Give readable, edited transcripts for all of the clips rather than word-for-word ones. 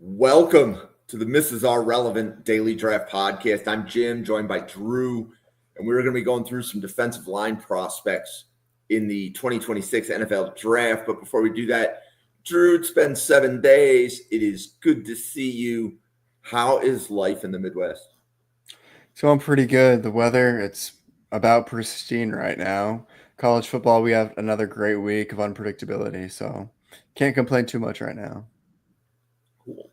Welcome to the Mrs. R Relevant Daily Draft Podcast. I'm Jim, joined by Drew, and we're going to be going through some defensive line prospects in the 2026 NFL Draft. But before we do that, Drew, it's been 7 days. It is good to see you. How is life in the Midwest? It's going pretty good. The weather, it's about pristine right now. College football, we have another great week of unpredictability, so can't complain too much right now. Cool.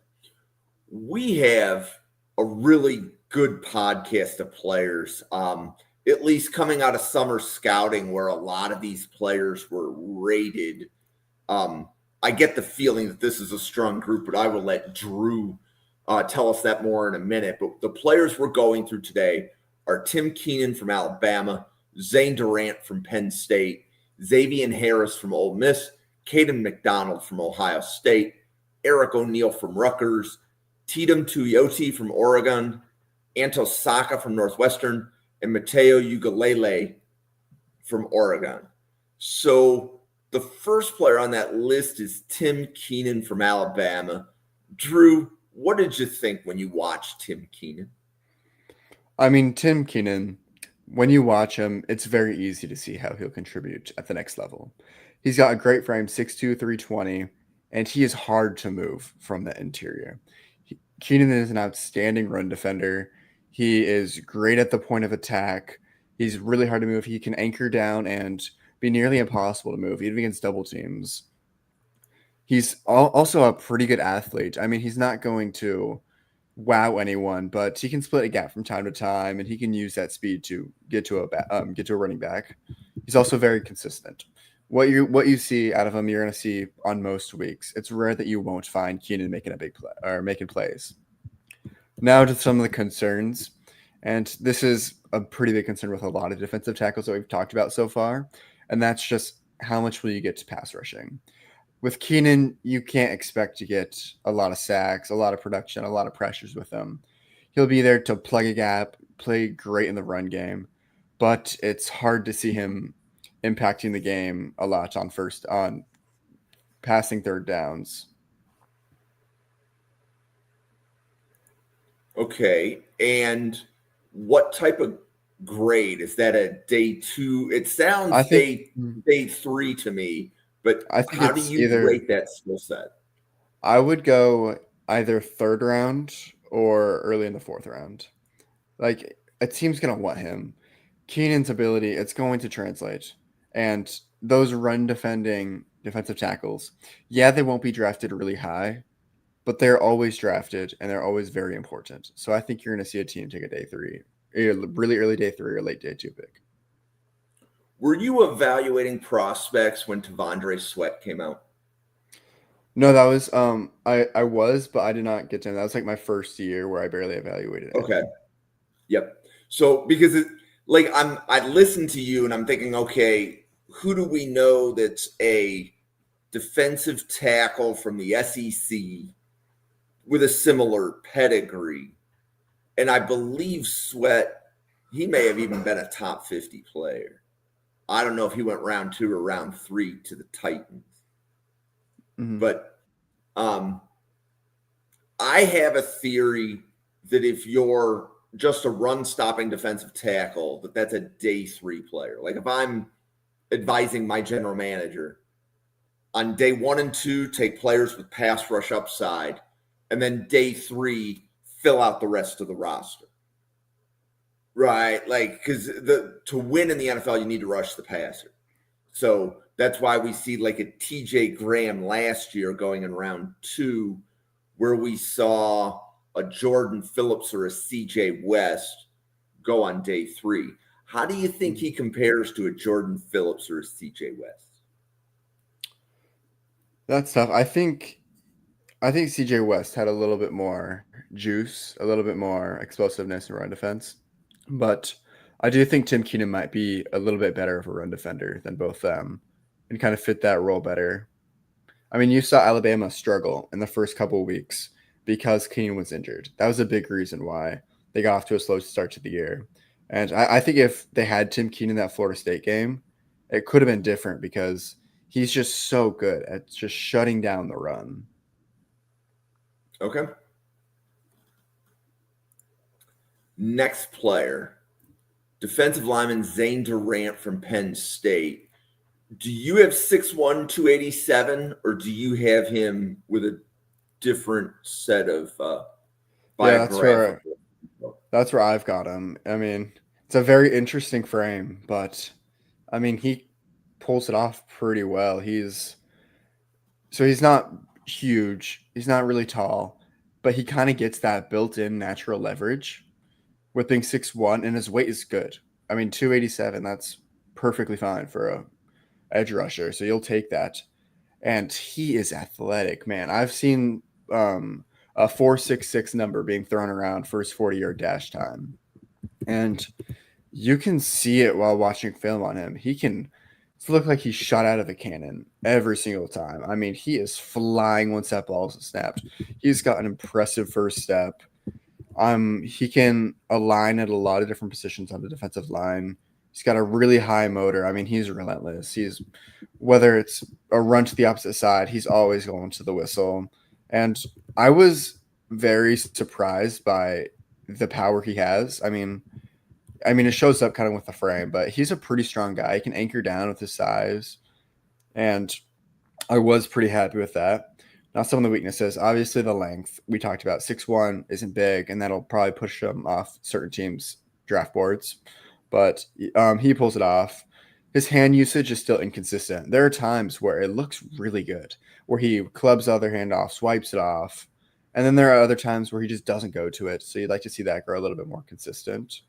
We have a really good podcast of players, at least coming out of summer scouting where a lot of these players were rated. I get the feeling that this is a strong group, but I will let Drew tell us that more in a minute. But the players we're going through today are Tim Keenan from Alabama, Zane Durant from Penn State, Xavian Harris from Ole Miss, Kayden McDonald from Ohio State, Eric O'Neal from Rutgers, Teitum Tuioti from Oregon, Anto Saka from Northwestern, and Matayo Uiagalelei from Oregon. So the first player on that list is Tim Keenan from Alabama. Drew, what did you think when you watched Tim Keenan? I mean, Tim Keenan, when you watch him, it's very easy to see how he'll contribute at the next level. He's got a great frame, 6'2", 320, and he is hard to move from the interior. Keenan is an outstanding run defender. He is great at the point of attack. He's really hard to move. He can anchor down and be nearly impossible to move, even against double teams. He's also a pretty good athlete. I mean, he's not going to wow anyone, but he can split a gap from time to time, and he can use that speed to get to a running back. He's also very consistent. What you see out of him, you're going to see on most weeks. It's rare that you won't find Keenan making a big play or making plays. Now to some of the concerns, and this is a pretty big concern with a lot of defensive tackles that we've talked about so far, and that's just how much will you get to pass rushing. With Keenan, you can't expect to get a lot of sacks, a lot of production, a lot of pressures with him. He'll be there to plug a gap, play great in the run game, but it's hard to see him impacting the game a lot on passing third downs. Okay, and what type of grade is that? A day 2? It sounds day 3 to me. But how do you rate that skill set? I would go either third round or early in the fourth round. Like, a team's going to want him. Keenan's ability, it's going to translate. And those run defending defensive tackles, yeah, they won't be drafted really high, but they're always drafted and they're always very important. So I think you're going to see a team take a day 3, really early day 3 or late day 2 pick. Were you evaluating prospects when T'Vondre Sweat came out? No, that was I was, but I did not get to him. That was like my first year where I barely evaluated it. Okay. Yep. So because I listened to you and I'm thinking, okay, who do we know that's a defensive tackle from the SEC with a similar pedigree? And I believe Sweat, he may have even been a top 50 player. I don't know if he went round 2 or round 3 to the Titans. Mm-hmm. But I have a theory that if you're just a run-stopping defensive tackle, that's a day 3 player. Like if I'm advising my general manager, on day 1 and 2, take players with pass rush upside, and then day 3, fill out the rest of the roster. Right, like because to win in the NFL, you need to rush the passer. So that's why we see like a TJ Graham last year going in round 2, where we saw a Jordan Phillips or a CJ West go on day 3. How do you think he compares to a Jordan Phillips or a CJ West? That's tough. I think CJ West had a little bit more juice, a little bit more explosiveness in run defense. But I do think Tim Keenan might be a little bit better of a run defender than both them and kind of fit that role better. I mean, you saw Alabama struggle in the first couple of weeks because Keenan was injured. That was a big reason why they got off to a slow start to the year. And I think if they had Tim Keenan in that Florida State game, it could have been different because he's just so good at just shutting down the run. Okay. Next player, defensive lineman Zane Durant from Penn State. Do you have 6'1", 287, or do you have him with a different set of Yeah, biographical? that's where I've got him. I mean, it's a very interesting frame, but I mean, he pulls it off pretty well. He's not huge. He's not really tall, but he kind of gets that built-in natural leverage with being 6'1", and his weight is good. I mean, 287, that's perfectly fine for a edge rusher, so you'll take that. And he is athletic, man. I've seen a 4.66 number being thrown around for his 40-yard dash time, and you can see it while watching film on him. He can look like he's shot out of a cannon every single time. I mean, he is flying once that ball is snapped. He's got an impressive first step. He can align at a lot of different positions on the defensive line. He's got a really high motor. I mean, he's relentless. Whether it's a run to the opposite side, he's always going to the whistle. And I was very surprised by the power he has. I mean, it shows up kind of with the frame, but he's a pretty strong guy. He can anchor down with his size, and I was pretty happy with that. Now, some of the weaknesses, obviously the length. We talked about 6'1" isn't big, and that'll probably push him off certain teams' draft boards, but he pulls it off. His hand usage is still inconsistent. There are times where it looks really good, where he clubs the other hand off, swipes it off, and then there are other times where he just doesn't go to it, so you'd like to see that grow a little bit more consistent.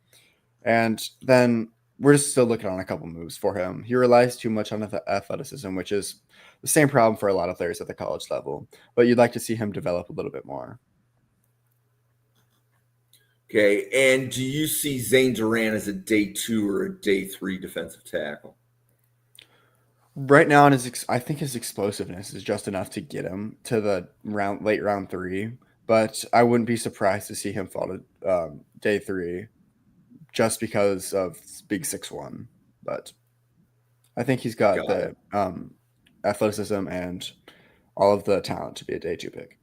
And then we're just still looking on a couple moves for him. He relies too much on athleticism, which is the same problem for a lot of players at the college level. But you'd like to see him develop a little bit more. Okay, and do you see Zane Durant as a day 2 or a day 3 defensive tackle? Right now, I think his explosiveness is just enough to get him to the late round 3. But I wouldn't be surprised to see him fall to day 3. Just because of big 6'1", but I think he's got the athleticism and all of the talent to be a day 2 pick.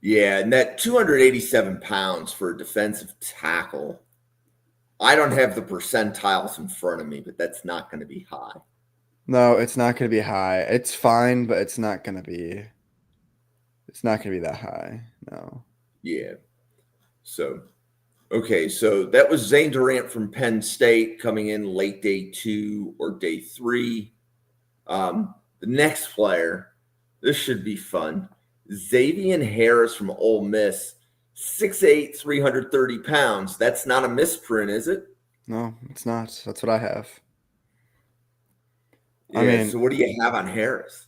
Yeah, and that 287 pounds for a defensive tackle, I don't have the percentiles in front of me, but that's not going to be high. No, it's not going to be high. It's fine, but it's not going to be that high. No. Yeah. So okay, so that was Zane Durant from Penn State coming in late day 2 or day 3. The next player, this should be fun. Xavian Harris from Ole Miss, 6'8", 330 pounds. That's not a misprint, is it? No, it's not. That's what I have. Yeah, I mean, so what do you have on Harris?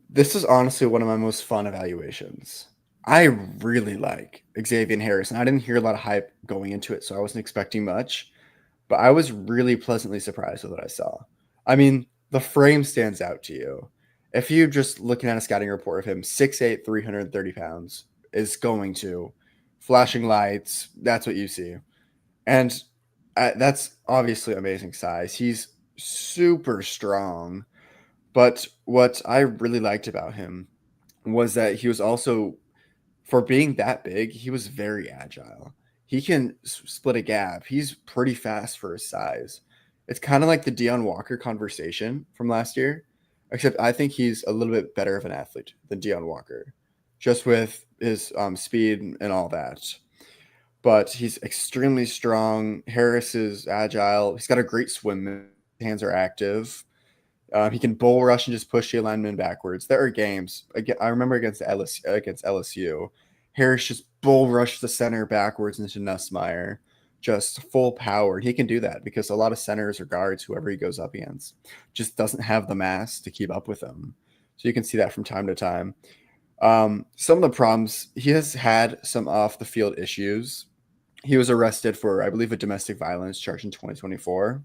This is honestly one of my most fun evaluations. I really like Xavian Harris, and I didn't hear a lot of hype going into it, so I wasn't expecting much. But I was really pleasantly surprised with what I saw. I mean, the frame stands out to you. If you're just looking at a scouting report of him, 6'8", 330 pounds is going to flashing lights. That's what you see. And that's obviously amazing size. He's super strong. But what I really liked about him was that he was also, for being that big, he was very agile. He can split a gap. He's pretty fast for his size. It's kind of like the Deion Walker conversation from last year, except I think he's a little bit better of an athlete than Deion Walker, just with his speed and all that. But he's extremely strong. Harris is agile. He's got a great swim. His hands are active. He can bull rush and just push the lineman backwards. There are games. I remember against LSU, Harris just bull rushed the center backwards into Nussmeier, just full power. He can do that because a lot of centers or guards, whoever he goes up against, just doesn't have the mass to keep up with him. So you can see that from time to time. Some of the problems, he has had some off the field issues. He was arrested for, I believe, a domestic violence charge in 2024.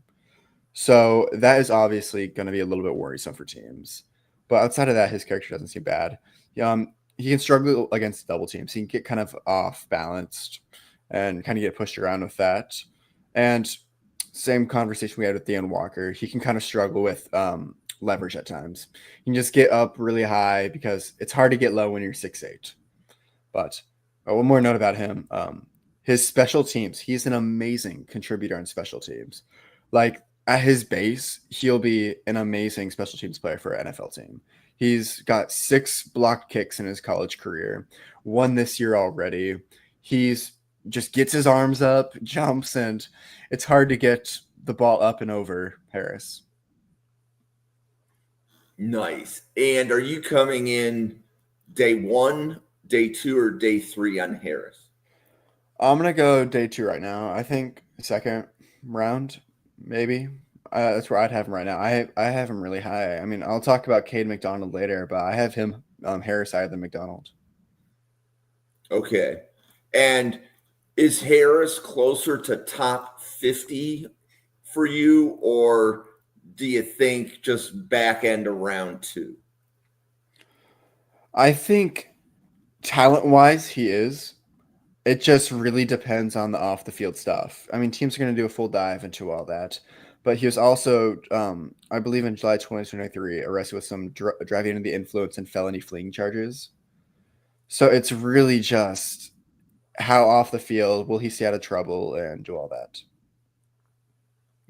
So that is obviously going to be a little bit worrisome for teams. But outside of that, his character doesn't seem bad. He can struggle against double teams. He can get kind of off balanced and kind of get pushed around with that. And same conversation we had with Deion Walker. He can kind of struggle with leverage at times. You can just get up really high because it's hard to get low when you're 6'8". But one more note about him. His special teams, he's an amazing contributor on special teams. Like at his base, he'll be an amazing special teams player for an NFL team. He's got 6 blocked kicks in his college career, 1 this year already. He's just gets his arms up, jumps, and it's hard to get the ball up and over Harris. Nice. And are you coming in day 1, day 2, or day 3 on Harris? I'm going to go day 2 right now. I think second round, maybe. That's where I'd have him right now. I have him really high. I mean, I'll talk about Kayden McDonald later, but I have him Harris higher than McDonald. Okay. And is Harris closer to top 50 for you, or do you think just back end of round 2? I think talent-wise, he is. It just really depends on the off-the-field stuff. I mean, teams are going to do a full dive into all that. But he was also, I believe in July 2023, arrested with some driving under the influence and felony fleeing charges. So it's really just how off the field will he stay out of trouble and do all that.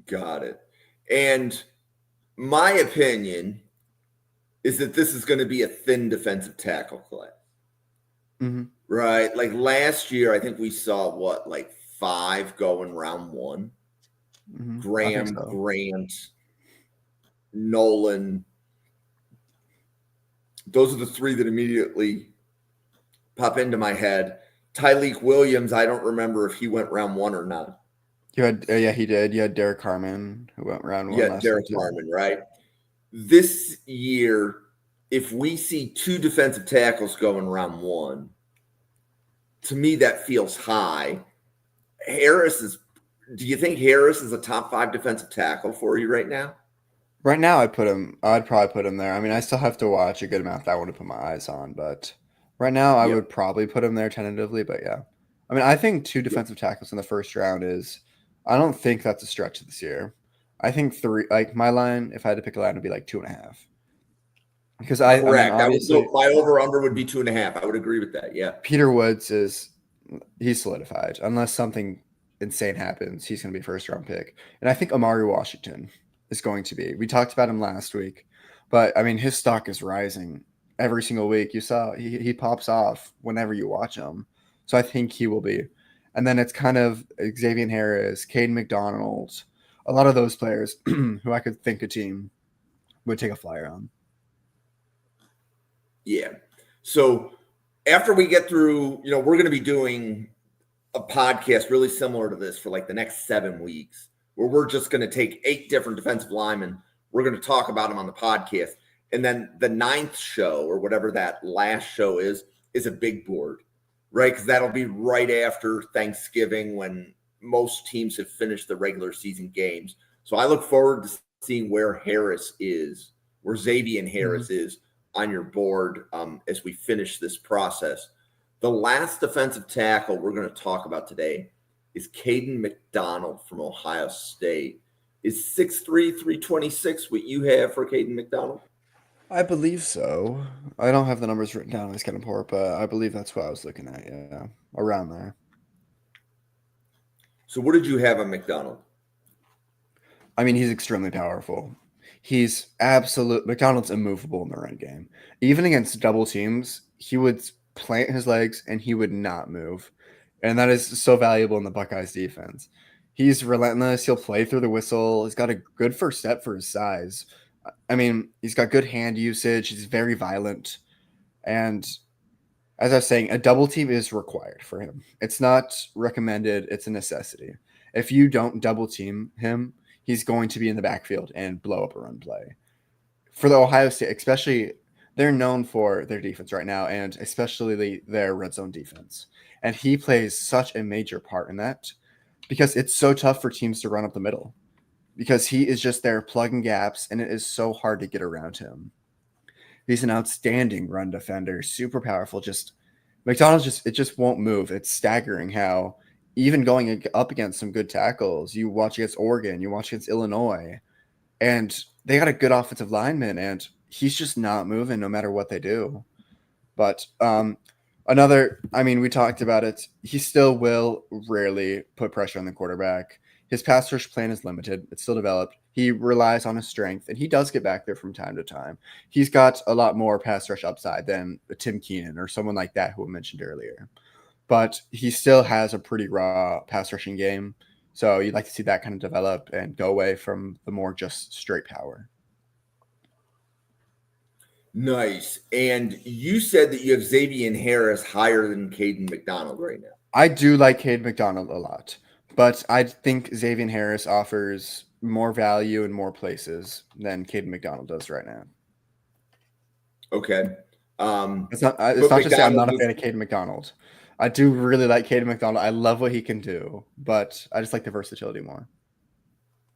Got it. And my opinion is that this is going to be a thin defensive tackle class. Mm-hmm. Right? Like last year, I think we saw, 5 going round 1? Mm-hmm. Graham, so. Grant, Nolan. Those are the 3 that immediately pop into my head. Tyleik Williams, I don't remember if he went round 1 or not. You had, he did. You had Derek Harmon, who went round 1 last Derek Harmon, right? This year, if we see 2 defensive tackles going round 1, to me that feels high. Do you think Harris is a top 5 defensive tackle for you right now? Right now, I'd probably put him there. I mean, I still have to watch a good amount that I want to put my eyes on, but right now I would probably put him there tentatively, but yeah. I mean, I think 2 defensive tackles in the first round I don't think that's a stretch this year. I think 3, like my line, if I had to pick a line, would be like 2.5. Because correct. obviously, my over-under would be 2.5. I would agree with that, yeah. Peter Woods he's solidified. Unless something insane happens, he's going to be a first-round pick. And I think Amari Washington is going to be. We talked about him last week, but I mean, his stock is rising every single week. You saw he pops off whenever you watch him. So I think he will be. And then it's kind of Xavian Harris, Kayden McDonald, a lot of those players who I could think a team would take a flyer on. Yeah. So after we get through, we're going to be doing a podcast really similar to this for like the next 7 weeks, where we're just going to take 8 different defensive linemen. We're going to talk about them on the podcast. And then the 9th show, or whatever that last show is a big board, right? Because that'll be right after Thanksgiving when most teams have finished the regular season games. So I look forward to seeing where Xavian Harris is on your board as we finish this process. The last defensive tackle we're going to talk about today is Kayden McDonald from Ohio State. Is 6'3", 326 what you have for Kayden McDonald? I believe so. I don't have the numbers written down. It's kind of poor, but I believe that's what I was looking at. Yeah, around there. So what did you have on McDonald? I mean, he's extremely powerful. McDonald's immovable in the run game. Even against double teams, he would plant his legs and he would not move. And that is so valuable in the Buckeyes defense. He's relentless. He'll play through the whistle. He's got a good first step for his size. I mean, he's got good hand usage. He's very violent. And as I was saying, a double team is required for him. It's not recommended. It's a necessity. If you don't double team him, he's going to be in the backfield and blow up a run play. For the Ohio State, especially, they're known for their defense right now, and especially their red zone defense. And he plays such a major part in that because it's so tough for teams to run up the middle because he is just there plugging gaps, and it is so hard to get around him. He's an outstanding run defender, super powerful. McDonald just won't move. It's staggering how even going up against some good tackles, you watch against Oregon, you watch against Illinois, and they got a good offensive lineman, and he's just not moving no matter what they do. But We talked about it. He still will rarely put pressure on the quarterback. His pass rush plan is limited. It's still developed. He relies on his strength, and he does get back there from time to time. He's got a lot more pass rush upside than a Tim Keenan or someone like that who I mentioned earlier. But he still has a pretty raw pass rushing game. So you'd like to see that kind of develop and go away from the more just straight power. Nice. And you said that you have Xavian Harris higher than Kayden McDonald right now. I do like Kayden McDonald a lot, but I think Xavian Harris offers more value in more places than Kayden McDonald does right now. Okay. It's not but to say I'm not a McDonald fan of Kayden McDonald. I do really like Kayden McDonald. I love what he can do, but I just like the versatility more.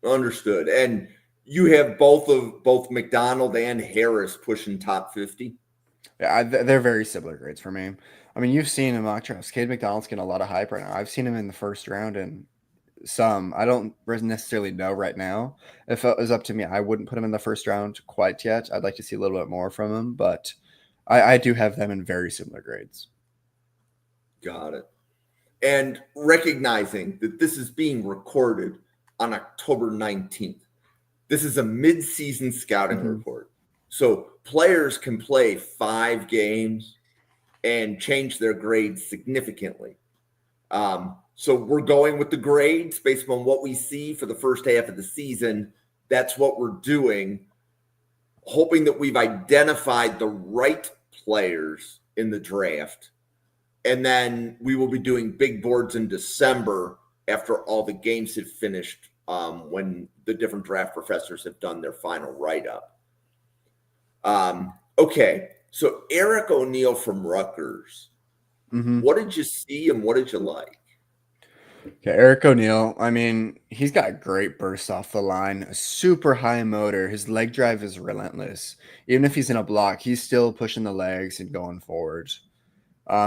Understood. And you have both McDonald and Harris pushing top 50. Yeah, they're very similar grades for me. I mean, you've seen in mock drafts, Kayden McDonald's getting a lot of hype right now. I've seen him in the first round and some. I don't necessarily know right now. If it was up to me, I wouldn't put him in the first round quite yet. I'd like to see a little bit more from him, but I do have them in very similar grades. Got it. And recognizing that this is being recorded on October 19th, this is a mid-season scouting report. So players can play 5 games and change their grades significantly. So we're going with the grades based on what we see for the first half of the season. That's what we're doing, hoping that we've identified the right players in the draft. And then we will be doing big boards in December after all the games have finished, when the different draft professors have done their final write-up. Okay, so Eric O'Neill from Rutgers. What did you see and what did you like? Okay, Eric O'Neill, I mean, he's got great burst off the line, a super high motor. His leg drive is relentless. Even if he's in a block, he's still pushing the legs and going forward.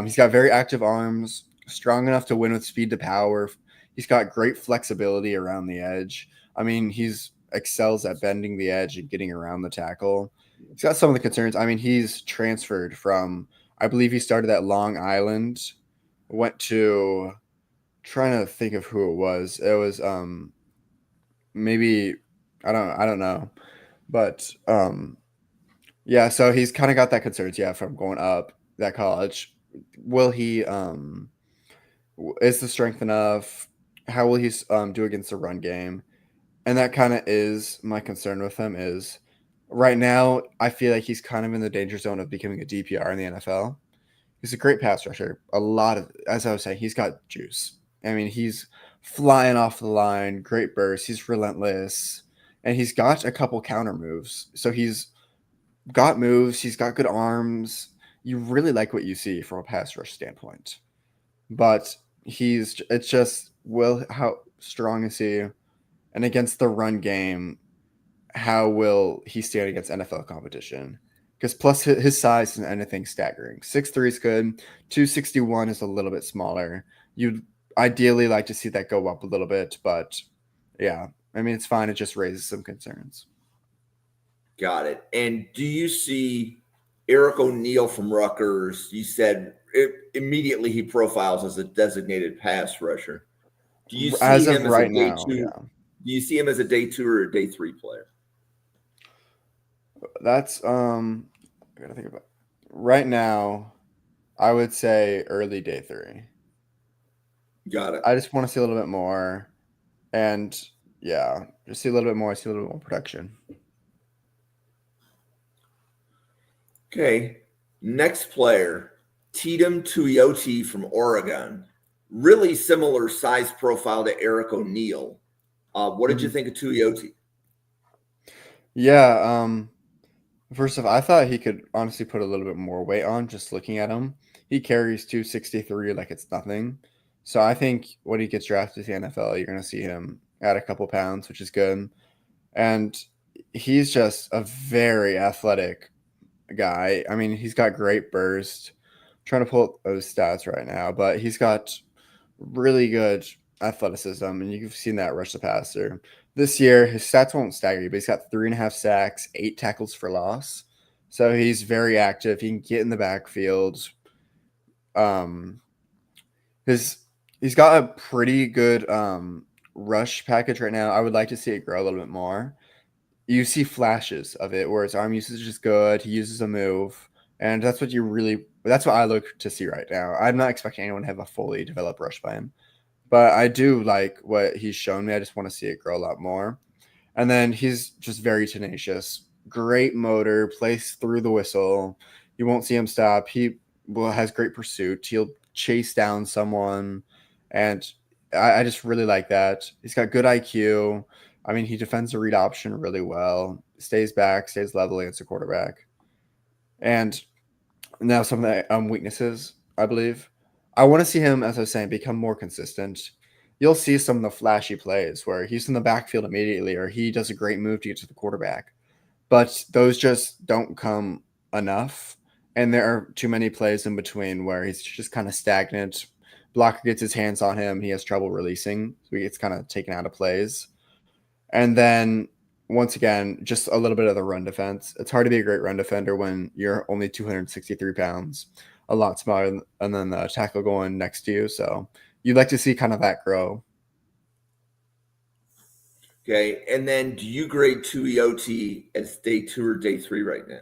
He's got very active arms, strong enough to win with speed to power. He's got great flexibility around the edge. I mean, he's excels at bending the edge and getting around the tackle. He's got some of the concerns. I mean, he's transferred from, I believe he started at Long Island, went to, trying to think of who it was. It was maybe I don't know. But yeah, so he's kind of got that concerns, from going up that college. Will he is the strength enough? How will he do against the run game? And that kind of is my concern with him is right now I feel like he's kind of in the danger zone of becoming a DPR in the NFL. He's a great pass rusher. A lot of, as I was saying, he's got juice. I mean, he's flying off the line, great burst. He's relentless, and he's got a couple counter moves. So he's got moves. He's got good arms. You really like what you see from a pass rush standpoint. But it's just, how strong is he? And against the run game, how will he stand against NFL competition? Because plus his size isn't anything staggering. 6'3" is good. 261 is a little bit smaller. You'd ideally like to see that go up a little bit, but yeah, I mean, it's fine. It just raises some concerns. Got it. And do you see Eric O'Neill from Rutgers? You said immediately he profiles as a designated pass rusher. Do you see as him of right as a day now? two? Yeah. Do you see him as a day 2 or a day 3 player? That's I gotta think about. Right now, I would say early day 3. Got it. I just want to see a little bit more, and yeah, just see a little bit more. See a little bit more production. Okay. Next player, Teitum Tuioti from Oregon. Really similar size profile to Eric O'Neill. What did you think of Tuioti? Yeah. First off, I thought he could honestly put a little bit more weight on just looking at him. He carries 263 like it's nothing. So I think when he gets drafted to the NFL, you're going to see him add a couple pounds, which is good. And he's just a very athletic guy. I mean, he's got great burst. I'm trying to pull up those stats right now, but he's got really good athleticism, and you've seen that rush the passer. This year, his stats won't stagger you, but he's got 3.5 sacks, 8 tackles for loss. So he's very active. He can get in the backfield. Um, his he's got a pretty good rush package right now. I would like to see it grow a little bit more. You see flashes of it where his arm usage is good. He uses a move, and that's what I look to see right now. I'm not expecting anyone to have a fully developed rush by him, but I do like what he's shown me. I just want to see it grow a lot more. And then he's just very tenacious. Great motor, plays through the whistle. You won't see him stop. Has great pursuit. He'll chase down someone, and I just really like that. He's got good IQ. I mean, he defends the read option really well. Stays back, stays level against the quarterback. And now some of the weaknesses, I believe. I want to see him, as I was saying, become more consistent. You'll see some of the flashy plays where he's in the backfield immediately, or he does a great move to get to the quarterback. But those just don't come enough. And there are too many plays in between where he's just kind of stagnant. Blocker gets his hands on him. He has trouble releasing. So he gets kind of taken out of plays. And then once again, just a little bit of the run defense. It's hard to be a great run defender when you're only 263 pounds, a lot smaller, and then the tackle going next to you. So you'd like to see kind of that grow. Okay. And then do you grade Tuioti as day 2 or day 3 right now?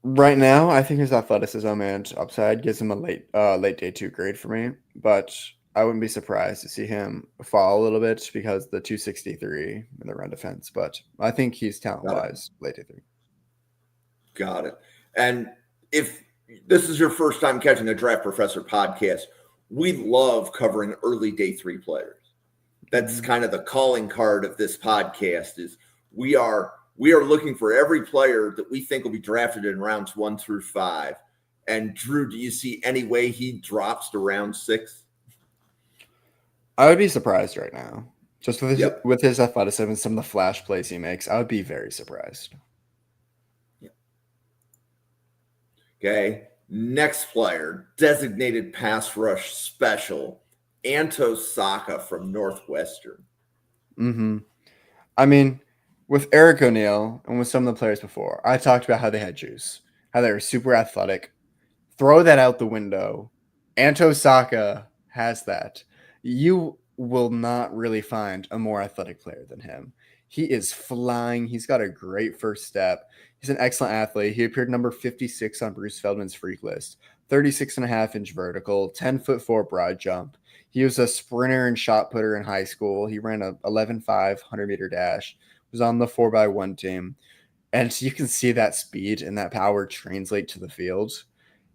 Right now, I think his athleticism and upside gives him a late day 2 grade for me, but I wouldn't be surprised to see him fall a little bit because the 263 in the run defense. But I think he's talent wise late day 3. Got it. And if this is your first time catching a Draft Professor podcast, we love covering early day 3 players. That's kind of the calling card of this podcast. Is we are looking for every player that we think will be drafted in rounds 1 through 5. And Drew, do you see any way he drops to round 6? I would be surprised right now. Just with his athleticism and some of the flash plays he makes, I would be very surprised. Yep. Okay. Next player, designated pass rush special, Anto Saka from Northwestern. Mm-hmm. I mean, with Eric O'Neill and with some of the players before, I talked about how they had juice, how they were super athletic. Throw that out the window. Anto Saka has that. You will not really find a more athletic player than him. He is flying. He's got a great first step. He's an excellent athlete. He appeared number 56 on Bruce Feldman's freak list. 36.5-inch vertical, 10'4" broad jump. He was a sprinter and shot putter in high school. He ran a 11.5 100-meter dash. Was on the 4x1 team. And you can see that speed and that power translate to the field.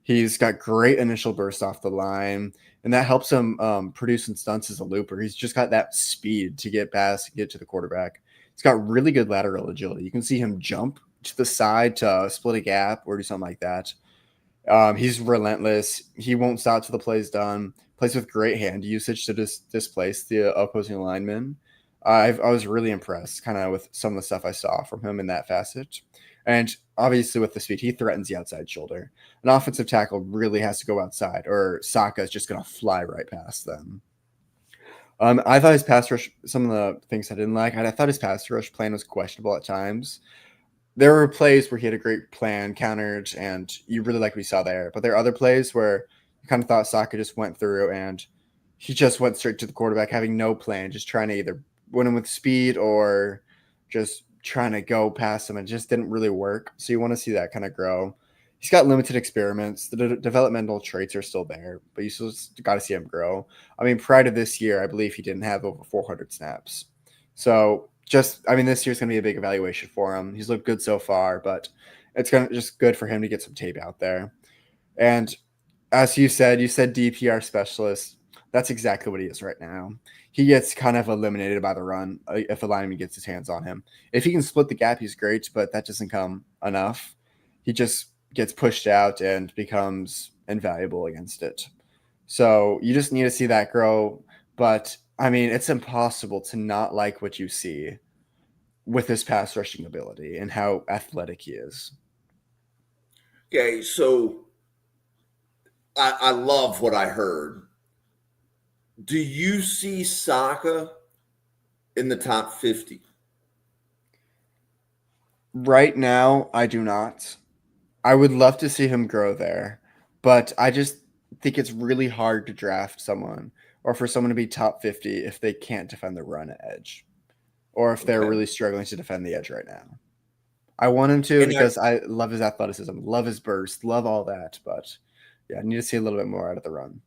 He's got great initial burst off the line, and that helps him produce in stunts as a looper. He's just got that speed to get past, get to the quarterback. He's got really good lateral agility. You can see him jump to the side to split a gap or do something like that. He's relentless. He won't stop till the play's done. Plays with great hand usage to displace the opposing lineman. I was really impressed kind of with some of the stuff I saw from him in that facet. And obviously with the speed, he threatens the outside shoulder. An offensive tackle really has to go outside or Saka is just going to fly right past them. I thought his pass rush, some of the things I didn't like, I thought his pass rush plan was questionable at times. There were plays where he had a great plan, countered, and you really like what you saw there. But there are other plays where you kind of thought Saka just went through and he just went straight to the quarterback, having no plan, just trying to either win him with speed or just trying to go past him. It just didn't really work. So you want to see that kind of grow. He's got limited experiments. The developmental traits are still there, but you still got to see him grow. I mean, prior to this year, I believe he didn't have over 400 snaps. So this year's going to be a big evaluation for him. He's looked good so far, but it's going to just good for him to get some tape out there. And as you said DPR specialist. That's exactly what he is right now. He gets kind of eliminated by the run if the lineman gets his hands on him. If he can split the gap, he's great, but that doesn't come enough. He just gets pushed out and becomes invaluable against it. So you just need to see that grow. But, I mean, it's impossible to not like what you see with his pass rushing ability and how athletic he is. Okay, so I love what I heard. Do you see Saka in the top 50? Right now, I do not. I would love to see him grow there. but I just think it's really hard to draft someone or for someone to be top 50 if they can't defend the run edge or if they're Okay. really struggling to defend the edge right now. I want him to And because I love his athleticism, love his burst, love all that. But yeah, I need to see a little bit more out of the run.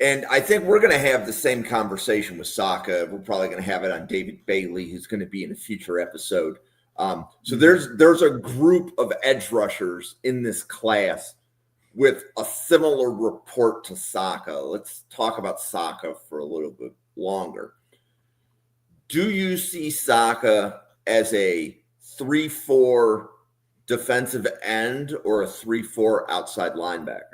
I think we're going to have the same conversation with Saka. We're probably going to have it on David Bailey, who's going to be in a future episode. So there's a group of edge rushers in this class with a similar report to Saka. Let's talk about Saka for a little bit longer. Do you see Saka as a 3-4 defensive end or a 3-4 outside linebacker?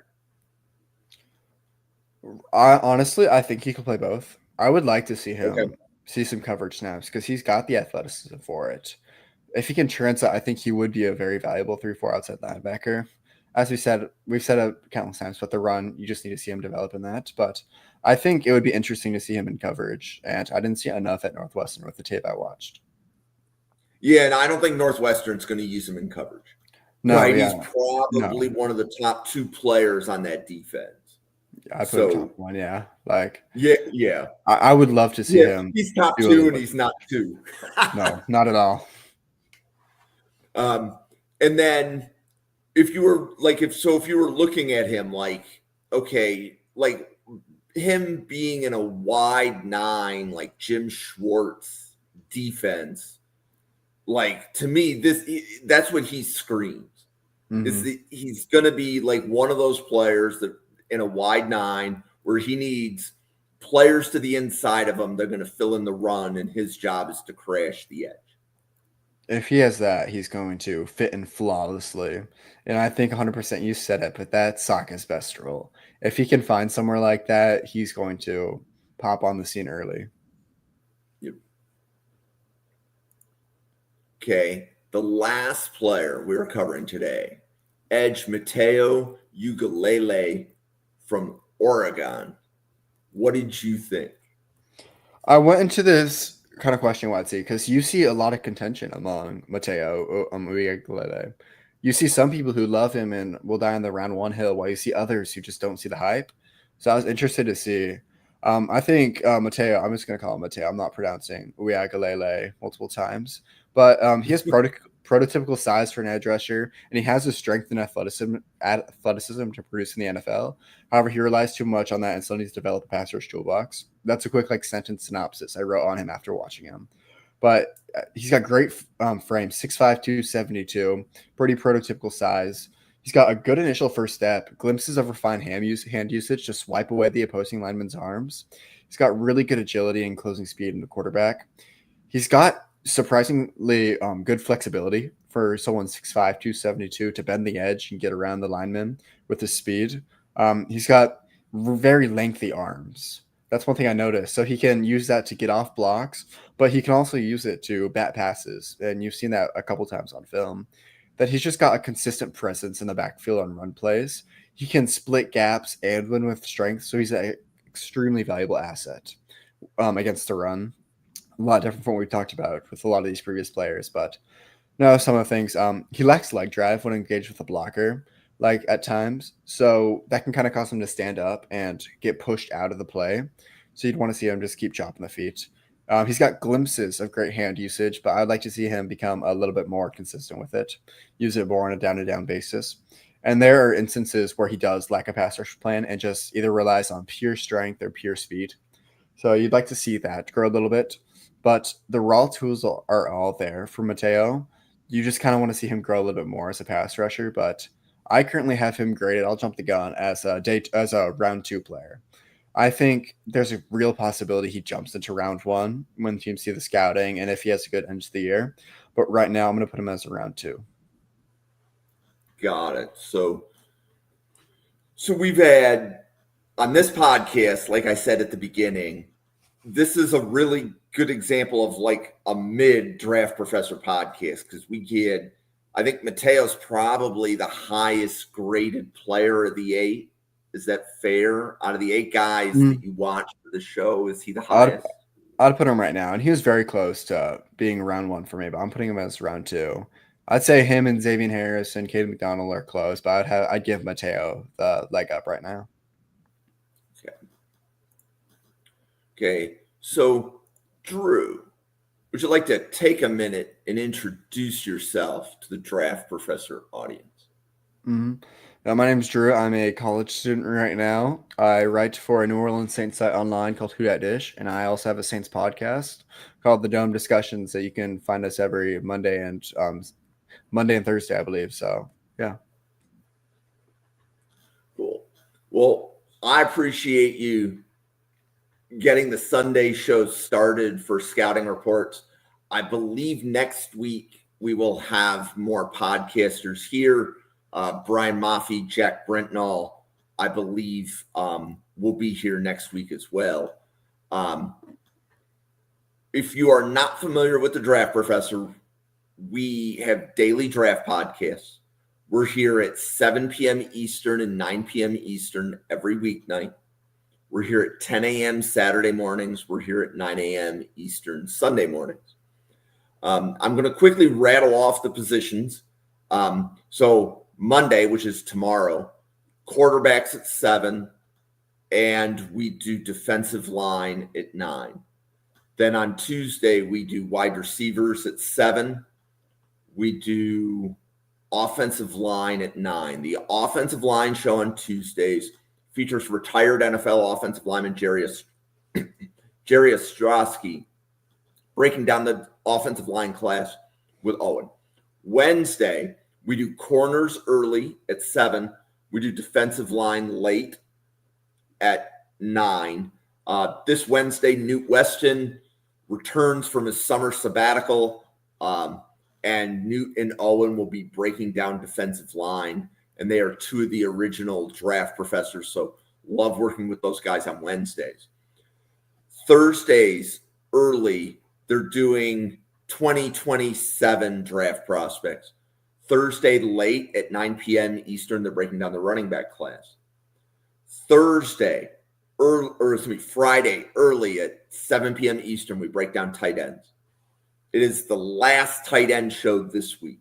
I think he could play both. I would like to see him see some coverage snaps because he's got the athleticism for it. If he can translate, I think he would be a very valuable 3-4 outside linebacker. As we've said it countless times, but the run, you just need to see him develop in that. But I think it would be interesting to see him in coverage, and I didn't see enough at Northwestern with the tape I watched. Yeah, and I don't think Northwestern's going to use him in coverage. No, right? Yeah. He's probably one of the top 2 players on that defense. I put him top 1, yeah. Yeah. I would love to see him. He's top 2 and he's not 2. No, not at all. And then if you were looking at him him being in a wide 9 like Jim Schwartz defense, to me that's what he screams. Mm-hmm. He's going to be like one of those players that in a wide 9 where he needs players to the inside of him. They're going to fill in the run, and his job is to crash the edge. If he has that, he's going to fit in flawlessly. And I think 100% you said it, but that's Saka's best role. If he can find somewhere like that, he's going to pop on the scene early. Yep. Okay. The last player we're covering today, edge Matayo Uiagalelei from Oregon. What did you think? I went into this kind of question, Watsy, because you see a lot of contention among Matayo Uiagalelei. You see some people who love him and will die on the round 1 hill, while you see others who just don't see the hype. So I was interested to see. I think Matayo, I'm just going to call him Matayo. I'm not pronouncing Uiagalelei multiple times. But he has prototypical size for an edge rusher, and he has the strength and athleticism to produce in the NFL. However, he relies too much on that and still needs to develop a pass rush toolbox. That's a quick sentence synopsis I wrote on him after watching him. But he's got great frame, 6'5", 272, pretty prototypical size. He's got a good initial first step, glimpses of refined hand usage to swipe away the opposing lineman's arms. He's got really good agility and closing speed in the quarterback. He's got surprisingly good flexibility for someone 6'5", 272 to bend the edge and get around the lineman with his speed. He's got very lengthy arms. That's one thing I noticed. So he can use that to get off blocks, but he can also use it to bat passes. And you've seen that a couple times on film, that he's just got a consistent presence in the backfield on run plays. He can split gaps and win with strength. So he's an extremely valuable asset against the run. A lot different from what we talked about with a lot of these previous players, but no, some of the things. He lacks leg drive when engaged with a blocker, at times. So that can kind of cause him to stand up and get pushed out of the play. So you'd want to see him just keep chopping the feet. He's got glimpses of great hand usage, but I'd like to see him become a little bit more consistent with it, use it more on a down-to-down basis. And there are instances where he does lack a pass rush plan and just either relies on pure strength or pure speed. So you'd like to see that grow a little bit. But the raw tools are all there for Matayo. You just kind of want to see him grow a little bit more as a pass rusher. But I currently have him graded, I'll jump the gun, as a round 2 player. I think there's a real possibility he jumps into round 1 when teams see the scouting and if he has a good end to the year. But right now, I'm going to put him as a round 2. Got it. So we've had on this podcast, like I said at the beginning, this is a really good example of a mid-draft professor podcast because I think Matayo's probably the highest graded player of the 8. Is that fair? Out of the 8 guys that you watch for the show, is he the highest? I'd put him right now, and he was very close to being round 1 for me, but I'm putting him as round 2. I'd say him and Xavian Harris and Kayden McDonald are close, but I'd give Matayo the leg up right now. Okay. So, Drew, would you like to take a minute and introduce yourself to the Draft Professor audience? Mm-hmm. My name's Drew. I'm a college student right now. I write for a New Orleans Saints site online called Who Dat Dish, and I also have a Saints podcast called The Dome Discussions that you can find us every Monday and Thursday, I believe. So, yeah. Cool. Well, I appreciate you getting the Sunday show started for scouting reports. I believe next week we will have more podcasters here. Brian Maffey, Jack Brentnall, I believe, will be here next week as well. If you are not familiar with the Draft Professor, we have daily draft podcasts. We're here at 7 p.m. Eastern and 9 p.m. Eastern every weeknight. We're here at 10 a.m. Saturday mornings. We're here at 9 a.m. Eastern Sunday mornings. I'm going to quickly rattle off the positions. So Monday, which is tomorrow, quarterbacks at 7, and we do defensive line at 9. Then on Tuesday, we do wide receivers at 7. We do offensive line at 9. The offensive line show on Tuesdays features retired NFL offensive lineman Jerry Ostrowski breaking down the offensive line class with Owen. Wednesday, we do corners early at 7. We do defensive line late at 9. This Wednesday, Newt Weston returns from his summer sabbatical, and Newt and Owen will be breaking down defensive line, and they are two of the original draft professors, so love working with those guys on Wednesdays. Thursdays, early, they're doing 2027 draft prospects. Thursday late at 9 p.m. Eastern, they're breaking down the running back class. Friday early at 7 p.m. Eastern, we break down tight ends. It is the last tight end show this week.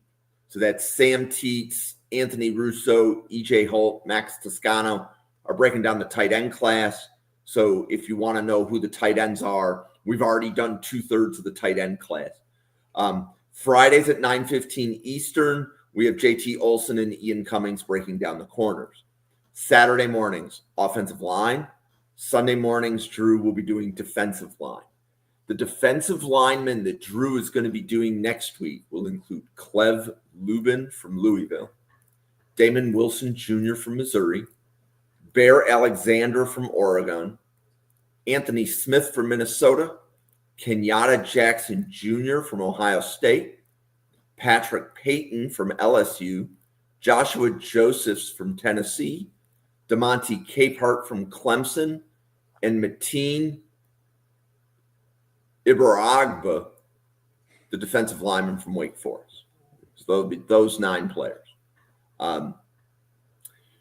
So that's Sam Teets, Anthony Russo, EJ Holt, Max Toscano are breaking down the tight end class. So if you want to know who the tight ends are, we've already done 2/3 of the tight end class. Fridays at 9:15 Eastern, we have JT Olson and Ian Cummings breaking down the corners. Saturday mornings, offensive line. Sunday mornings, Drew will be doing defensive line. The defensive linemen that Drew is going to be doing next week will include Clev Lubin from Louisville, Damon Wilson Jr. from Missouri, Bear Alexander from Oregon, Anthony Smith from Minnesota, Kenyatta Jackson Jr. from Ohio State, Patrick Payton from LSU, Joshua Josephs from Tennessee, DeMonte Capehart from Clemson, and Mateen Ibaragba, the defensive lineman from Wake Forest. So those will be those 9 players.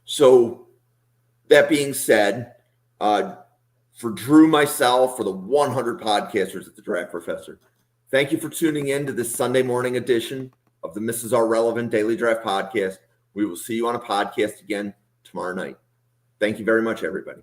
So that being said, for Drew, myself, for the 100 podcasters at the Draft Professor, thank you for tuning in to this Sunday morning edition of the Mrs. R Relevant Daily Draft Podcast. We will see you on a podcast again tomorrow night. Thank you very much, everybody.